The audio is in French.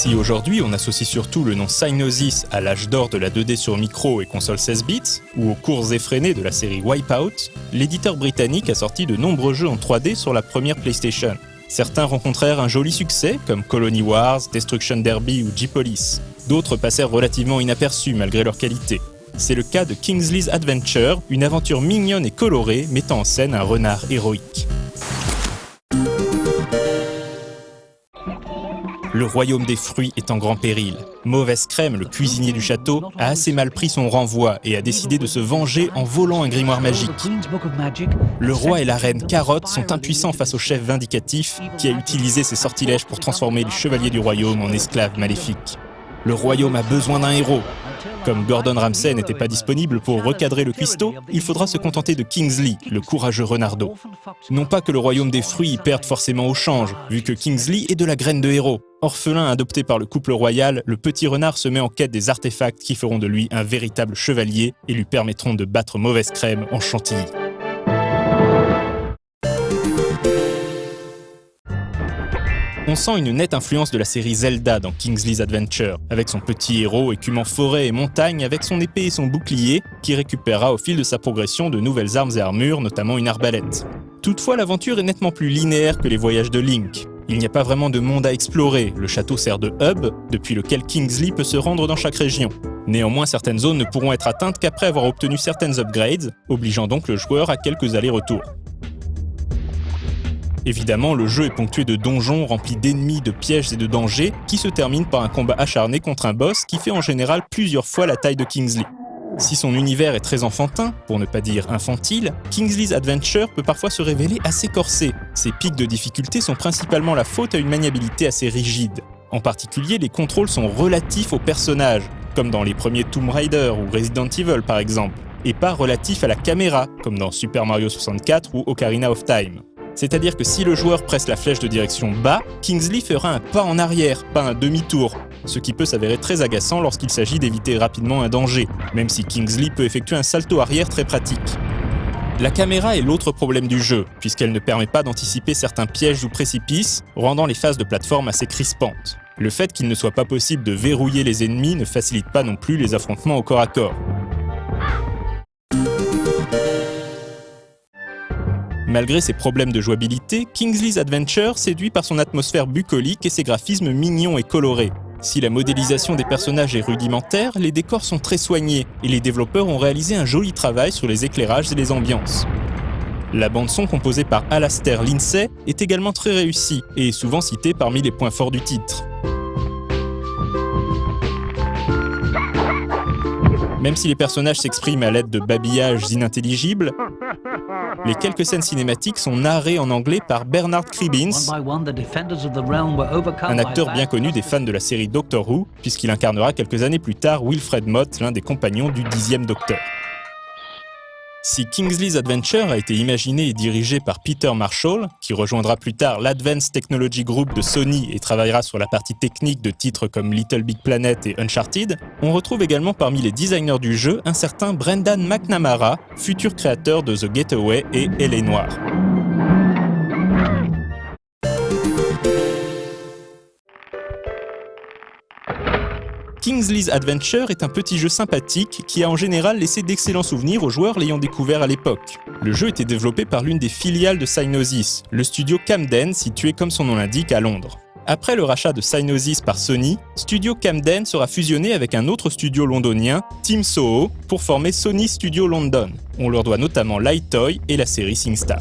Si aujourd'hui on associe surtout le nom Psygnosis à l'âge d'or de la 2D sur micro et console 16 bits, ou aux courses effrénées de la série Wipeout, l'éditeur britannique a sorti de nombreux jeux en 3D sur la première PlayStation. Certains rencontrèrent un joli succès, comme Colony Wars, Destruction Derby ou G-Police. D'autres passèrent relativement inaperçus malgré leur qualité. C'est le cas de Kingsley's Adventure, une aventure mignonne et colorée mettant en scène un renard héroïque. Le royaume des fruits est en grand péril. Mauvaise Crème, le cuisinier du château, a assez mal pris son renvoi et a décidé de se venger en volant un grimoire magique. Le roi et la reine Carotte sont impuissants face au chef vindicatif qui a utilisé ses sortilèges pour transformer les chevaliers du royaume en esclaves maléfiques. Le royaume a besoin d'un héros. Comme Gordon Ramsay n'était pas disponible pour recadrer le cuistot, il faudra se contenter de Kingsley, le courageux renardeau. Non pas que le royaume des fruits y perde forcément au change, vu que Kingsley est de la graine de héros. Orphelin adopté par le couple royal, le petit renard se met en quête des artefacts qui feront de lui un véritable chevalier et lui permettront de battre Mauvaise Crème en Chantilly. On sent une nette influence de la série Zelda dans Kingsley's Adventure, avec son petit héros écumant forêt et montagne avec son épée et son bouclier, qui récupérera au fil de sa progression de nouvelles armes et armures, notamment une arbalète. Toutefois, l'aventure est nettement plus linéaire que les voyages de Link. Il n'y a pas vraiment de monde à explorer, le château sert de hub, depuis lequel Kingsley peut se rendre dans chaque région. Néanmoins, certaines zones ne pourront être atteintes qu'après avoir obtenu certaines upgrades, obligeant donc le joueur à quelques allers-retours. Évidemment, le jeu est ponctué de donjons remplis d'ennemis, de pièges et de dangers qui se terminent par un combat acharné contre un boss qui fait en général plusieurs fois la taille de Kingsley. Si son univers est très enfantin, pour ne pas dire infantile, Kingsley's Adventure peut parfois se révéler assez corsé. Ses pics de difficulté sont principalement la faute à une maniabilité assez rigide. En particulier, les contrôles sont relatifs aux personnages, comme dans les premiers Tomb Raider ou Resident Evil par exemple, et pas relatifs à la caméra, comme dans Super Mario 64 ou Ocarina of Time. C'est-à-dire que si le joueur presse la flèche de direction bas, Kingsley fera un pas en arrière, pas un demi-tour, ce qui peut s'avérer très agaçant lorsqu'il s'agit d'éviter rapidement un danger, même si Kingsley peut effectuer un salto arrière très pratique. La caméra est l'autre problème du jeu, puisqu'elle ne permet pas d'anticiper certains pièges ou précipices, rendant les phases de plateforme assez crispantes. Le fait qu'il ne soit pas possible de verrouiller les ennemis ne facilite pas non plus les affrontements au corps à corps. Malgré ses problèmes de jouabilité, Kingsley's Adventure séduit par son atmosphère bucolique et ses graphismes mignons et colorés. Si la modélisation des personnages est rudimentaire, les décors sont très soignés et les développeurs ont réalisé un joli travail sur les éclairages et les ambiances. La bande-son composée par Alastair Lindsay est également très réussie et est souvent citée parmi les points forts du titre. Même si les personnages s'expriment à l'aide de babillages inintelligibles, les quelques scènes cinématiques sont narrées en anglais par Bernard Cribbins, un acteur bien connu des fans de la série Doctor Who, puisqu'il incarnera quelques années plus tard Wilfred Mott, l'un des compagnons du 10e Docteur. Si Kingsley's Adventure a été imaginé et dirigé par Peter Marshall, qui rejoindra plus tard l'Advanced Technology Group de Sony et travaillera sur la partie technique de titres comme Little Big Planet et Uncharted, on retrouve également parmi les designers du jeu un certain Brendan McNamara, futur créateur de The Getaway et L.A. Noire. Kingsley's Adventure est un petit jeu sympathique qui a en général laissé d'excellents souvenirs aux joueurs l'ayant découvert à l'époque. Le jeu était développé par l'une des filiales de Psygnosis, le studio Camden situé comme son nom l'indique à Londres. Après le rachat de Psygnosis par Sony, Studio Camden sera fusionné avec un autre studio londonien, Team Soho, pour former Sony Studio London. On leur doit notamment Light Toy et la série SingStar.